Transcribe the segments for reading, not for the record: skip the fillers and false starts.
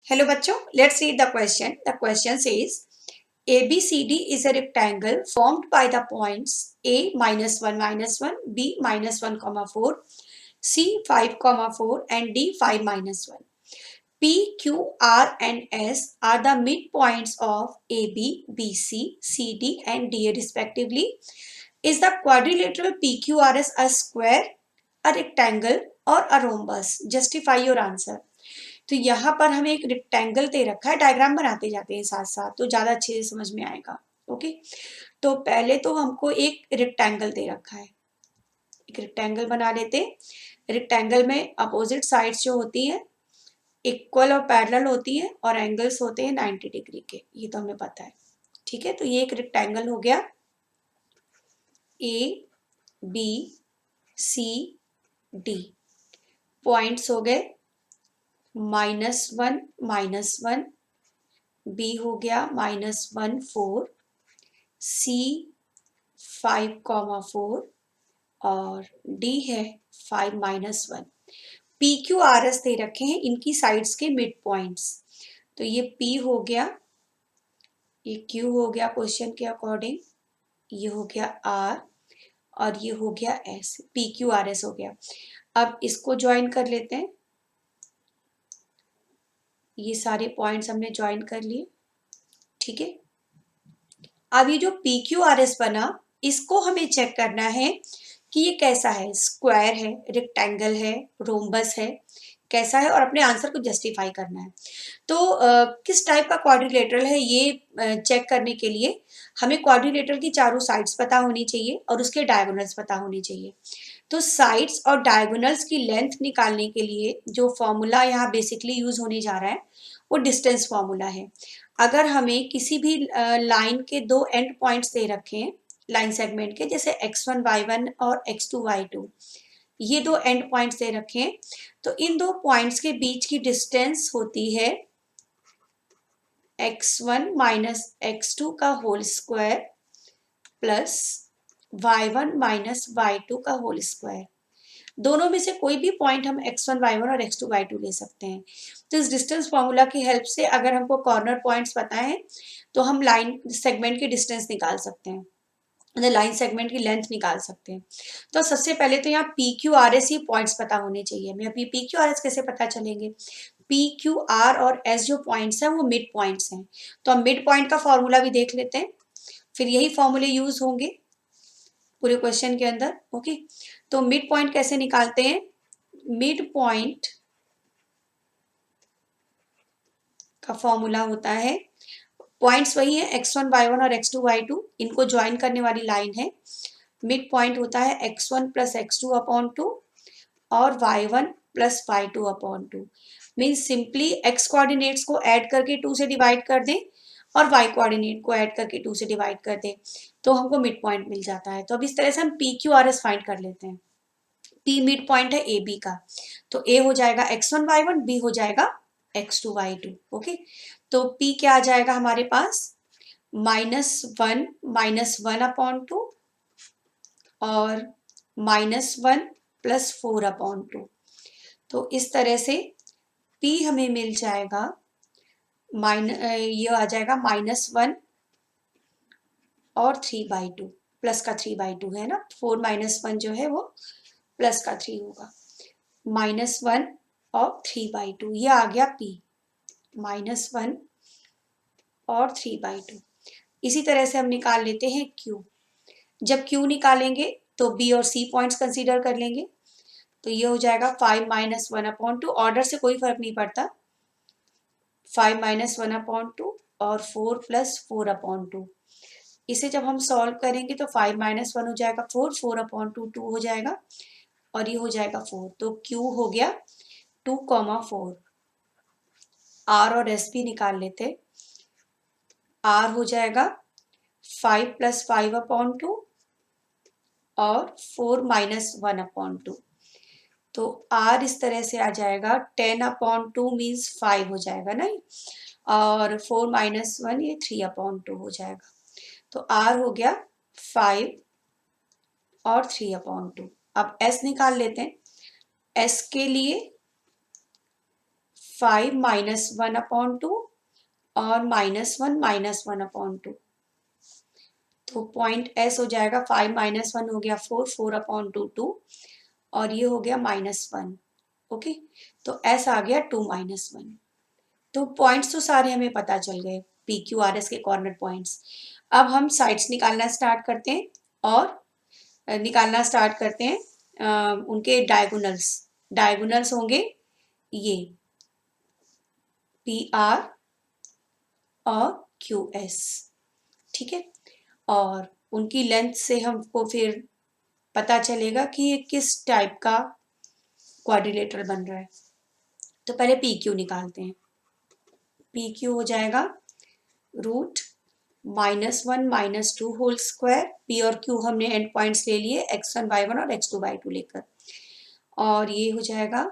Hello बच्चों, let's read the question. The question says ABCD is a rectangle formed by the points A -1 B -1, 4, C 5, 4 and D 5, 1. P, Q, R and S are the midpoints of AB, BC, CD and DA respectively. Is the quadrilateral PQRS a square, a rectangle or a rhombus? Justify your answer. तो यहाँ पर हमें एक rectangle दे रखा है, diagram बनाते जाते हैं साथ साथ तो ज्यादा अच्छे से समझ में आएगा. ओके, तो पहले तो हमको एक रेक्टेंगल दे रखा है, एक रेक्टेंगल बना लेते. रेक्टेंगल में अपोजिट साइड्स जो होती हैं इक्वल और पैरेलल होती हैं और एंगल्स होते हैं 90 डिग्री के, ये तो हमें पता है. ठीक है, तो ये एक रेक्टेंगल हो गया. A B C D points हो गए, -1, बी हो गया -1, 4, सी 5, 4 और डी है 5, -1. पी क्यू आर एस दे रखे हैं इनकी साइड्स के मिड पॉइंट्स. तो ये पी हो गया, ये क्यू हो गया क्वेश्चन के अकॉर्डिंग, ये हो गया आर और ये हो गया S. P Q R S हो गया. अब इसको ज्वाइन कर लेते हैं. ये सारे पॉइंट्स हमने ज्वाइन कर लिए. ठीक है, अब ये जो पी क्यू आर एस बना इसको हमें चेक करना है कि ये कैसा है, स्क्वायर है, रेक्टेंगल है, रोम्बस है, कैसा है, और अपने आंसर को जस्टिफाई करना है. तो किस टाइप का क्वाड्रिलेटरल है ये चेक करने के लिए हमें क्वाड्रिलेटरल की चारों साइड्स पता होनी चाहिए और उसके डायगोनल्स पता होने चाहिए. तो साइड्स और डायगोनल्स की लेंथ निकालने के लिए जो फॉर्मूला यहाँ बेसिकली यूज होने जा रहा है वो डिस्टेंस फॉर्मूला है. अगर हमें किसी भी लाइन के दो एंड पॉइंट्स दे रखे हैं लाइन सेगमेंट के, जैसे x1 y1 और x2 y2, ये दो एंड पॉइंट्स दे रखे हैं, तो इन दो पॉइंट्स के बीच की डिस्टेंस होती है x1 माइनस x2 का whole square plus y1 minus y2 का होल स्क्वायर. दोनों में से कोई भी पॉइंट हम x1 y1 और x2 y2 ले सकते हैं. तो इस डिस्टेंस फॉर्मूला की हेल्प से अगर हमको कॉर्नर पॉइंट्स पता है तो हम लाइन सेगमेंट की डिस्टेंस निकाल सकते हैं, लाइन सेगमेंट की लेंथ निकाल सकते हैं. तो सबसे पहले तो यहाँ पी क्यू आर एस ही पॉइंट्स पता होने चाहिए. हमें अभी पी क्यू आर एस कैसे पता चलेंगे? पी क्यू आर और एस जो पॉइंट्स हैं वो मिड पॉइंट्स हैं. तो हम मिड पॉइंट का फॉर्मूला भी देख लेते हैं, फिर यही फॉर्मूले यूज होंगे पूरे क्वेश्चन के अंदर. ओके, तो मिड पॉइंट कैसे निकालते हैं? मिड पॉइंट का फॉर्मूला होता है, पॉइंट्स वही है x1 y1 और x2 y2, इनको ज्वाइन करने वाली लाइन है. मिड पॉइंट होता है x1 प्लस x2 अपॉन 2 और y1 plus y2 upon 2. Means simply x coordinates को ऐड करके 2 से डिवाइड कर दें और y कोऑर्डिनेट को ऐड करके 2 से डिवाइड कर दें तो हमको मिड पॉइंट मिल जाता है. तो अब इस तरह से हम P Q R S find कर लेते हैं. पी मिड पॉइंट है ए बी का, तो ए हो जाएगा x1 y1, बी हो जाएगा x2 y2. ओके, तो p क्या आ जाएगा हमारे पास? -1 अपॉन 2 और -1 प्लस 4 अपॉन 2. तो इस तरह से p हमें मिल जाएगा ये आ जाएगा -1 और 3/2, प्लस का 3/2 है ना. 4 - 1 जो है वो प्लस का 3 होगा. -1 और 3/2 ये आ गया p, -1 और 3/2. इसी तरह से हम निकाल लेते हैं q. जब q निकालेंगे तो b और c पॉइंट्स कंसीडर कर लेंगे. तो ये हो जाएगा 5 - 1 अपॉन 2, ऑर्डर से कोई फर्क नहीं पड़ता. 5 - 1 अपॉन 2 और 4 प्लस 4 अपॉन 2. इसे जब हम सॉल्व करेंगे तो 5 - 1 हो जाएगा 4, 4 अपॉन 2 2 हो जाएगा और ये हो जाएगा 4. तो q हो गया 2, 4. r और s भी निकाल लेते. r हो जाएगा 5 + 5 अपॉन 2 और 4 - 1 अपॉन 2. तो r इस तरह से आ जाएगा 10 अपॉन 2 मीन्स 5 हो जाएगा नहीं, और 4 - 1 ये 3 अपॉन 2 हो जाएगा. तो r हो गया 5 और 3 अपॉन 2. अब s निकाल लेते हैं. s के लिए 5 -1/2 और -1 तो पॉइंट एस हो जाएगा 5 -1 हो गया 4/2 2 और ये हो गया -1। ओके, तो एस आ गया 2 -1। तो पॉइंट्स तो सारे हमें पता चल गए, पी क्यू आर एस के कॉर्नर पॉइंट्स। अब हम साइड्स निकालना स्टार्ट करते हैं और उनके डायगोनल्स होंगे ये पी आर और क्यू एस। ठीक है, और उनकी लेंथ से हमको फिर पता चलेगा कि ये किस टाइप का क्वाड्रिलेटरल बन रहा है। तो पहले पी क्यू निकालते हैं। पी क्यू हो जाएगा रूट -1 -2 होल स्क्वायर। पी और क्यू हमने एंड पॉइंट्स ले लिए x1 y1 और x2 y2 लेकर, और ये हो जाएगा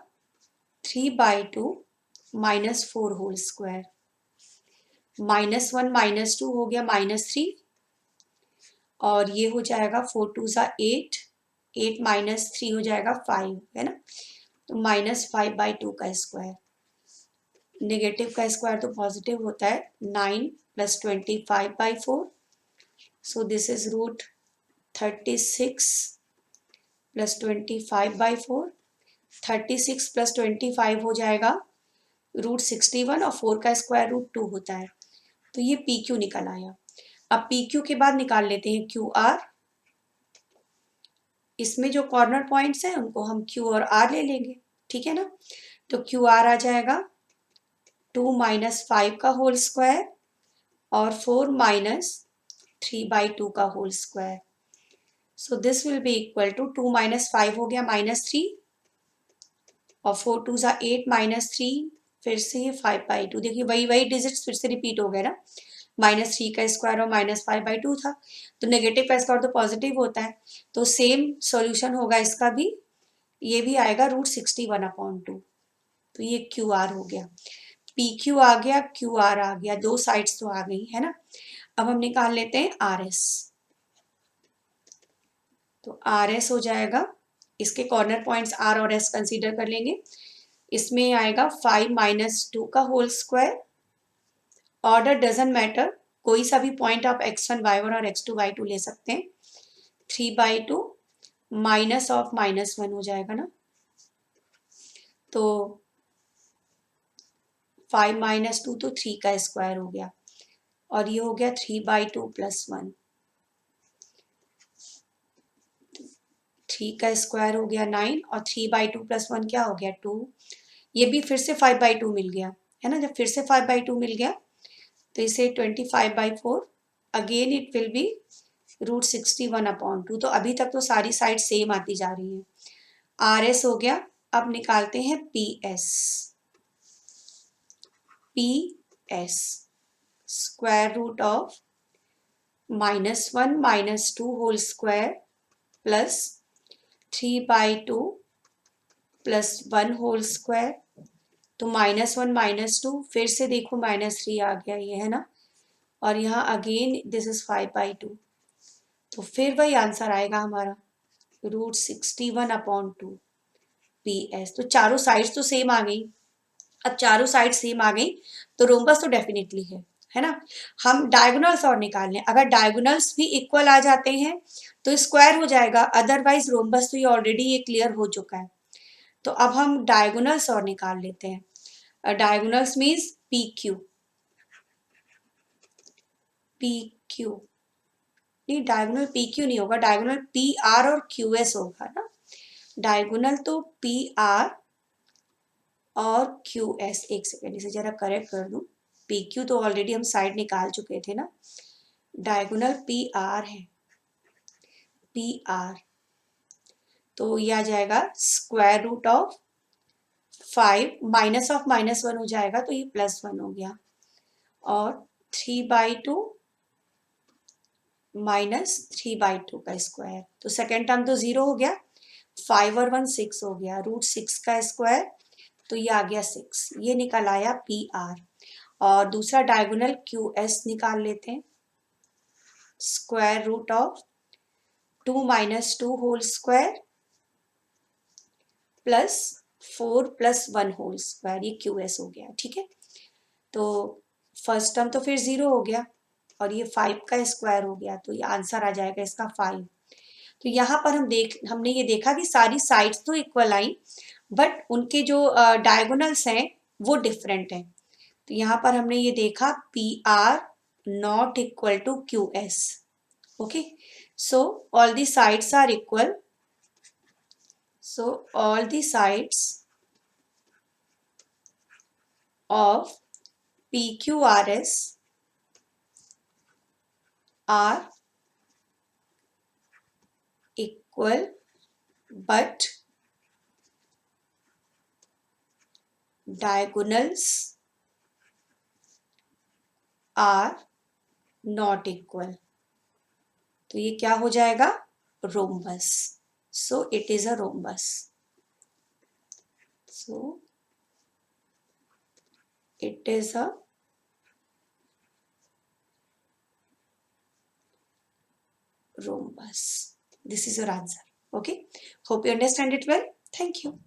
3/2 -4 होल स्क्वायर। -1 -2 हो गया -3 और ये हो जाएगा 4 2 ज़ा 8, 8 -3 हो जाएगा 5, है ना। तो -5/2 का स्क्वायर, नेगेटिव का स्क्वायर तो पॉजिटिव होता है। 9 + 25/4, सो दिस इज रूट 36 + 25/4। 36 + 25 हो जाएगा रूट 61 और 4 का स्क्वायर रूट 2 होता है। तो ये पी क्यू निकल आया। अब पी क्यू के बाद निकाल लेते हैं क्यू आर। इसमें जो कॉर्नर पॉइंट्स हैं उनको हम क्यू और आर ले लेंगे, ठीक है ना। तो क्यू आर आ जाएगा 2 - 5 का होल स्क्वायर और 4 - 3/2 का whole square. So this will be equal to 2 - 5 हो गया -3 और 4 2 ज़ा 8 -3, फिर से ये 5/2। देखिए वही डिजिट्स फिर से रिपीट हो गए ना। -3 का स्क्वायर और -5/2 था, तो नेगेटिव का स्क्वायर तो पॉजिटिव होता है, तो सेम सॉल्यूशन होगा इसका भी। ये भी आएगा रूट 61/2। तो ये क्यू आर हो गया, पी क्यू आ गया, क्यू आर आ गया, दो साइड्स तो आ गई है ना। अब हम निकाल लेते हैं आर एस। तो आर एस हो जाएगा, इसके कॉर्नर पॉइंट्स आर और एस कंसीडर कर लेंगे। इसमें आएगा 5 - 2 का whole square. Order doesn't matter, कोई सा भी पॉइंट आप x1 y1 और x2 y2 ले सकते हैं। 3/2 माइनस ऑफ -1 हो जाएगा ना। तो 5 - 2 तो 3 का स्क्वायर हो गया और ये हो गया 3/2 + 1। 3 का स्क्वायर हो गया 9 और 3/2 + 1 क्या हो गया 2। ये भी फिर से 5/2 मिल गया है ना। जब फिर से 5/2 मिल गया तो इसे 25/4 again it will be root 61/2। तो अभी तक तो सारी साइड सेम आती जा रही है। आर एस हो गया। अब निकालते हैं P S. P S square root of -1 - 2 whole square plus 3/2 + 1 whole square. तो -1 - 2, फिर से देखो -3 आ गया ये, है ना। और यहाँ अगेन दिस इज 5/2, तो फिर वही आंसर आएगा हमारा रूट 61/2 पी एस। तो चारों साइड्स तो सेम आ गई। अब चारों साइड सेम आ गई तो रोम्बस तो डेफिनेटली है ना। हम डायगोनल्स और निकाल लें। अगर डायगोनल्स भी इक्वल आ जाते हैं तो स्क्वायर हो जाएगा, अदरवाइज रोम्बस तो ये ऑलरेडी ये क्लियर हो चुका है। तो अब हम डायगोनल्स और निकाल लेते हैं। Diagonals means P Q. P Q नहीं, डायगोनल पी क्यू नहीं होगा, डायगोनल पी आर और क्यू एस होगा ना। डायगोनल तो पी आर और क्यू एस। एक सेकेंड इसे जरा करेक्ट कर दूं। पी क्यू तो ऑलरेडी हम साइड निकाल चुके थे ना। डायगोनल पी आर है, पी आर। तो ये आ जाएगा square root of 5 minus of -1 हो जाएगा, तो ये +1 हो गया और 3/2 -3/2 का स्क्वायर। तो सेकेंड टर्म तो 0 हो गया, 5 और 1 6 हो गया, रूट 6 का स्क्वायर। तो ये आ गया 6, ये निकल आया पी आर। और दूसरा डायगोनल क्यू एस निकाल लेते हैं। Square root of 2 - 2 whole square plus 4 plus 1 whole square, ये QS हो गया, ठीक है। तो फर्स्ट टर्म तो फिर 0 हो गया और ये 5 का स्क्वायर हो गया, तो ये आंसर आ जाएगा इसका 5। तो यहाँ पर हमने ये देखा कि सारी साइड्स तो इक्वल आई, बट उनके जो डायगोनल्स हैं वो डिफरेंट हैं। तो यहाँ पर हमने ये देखा PR not equal to QS। Okay, so all the sides are equal, so all the sides of PQRS are equal, but diagonals are not equal। तो ये क्या हो जाएगा, rhombus। So it is a rhombus। So it is a rhombus। This is your answer। Okay, hope you understand it well. Thank you।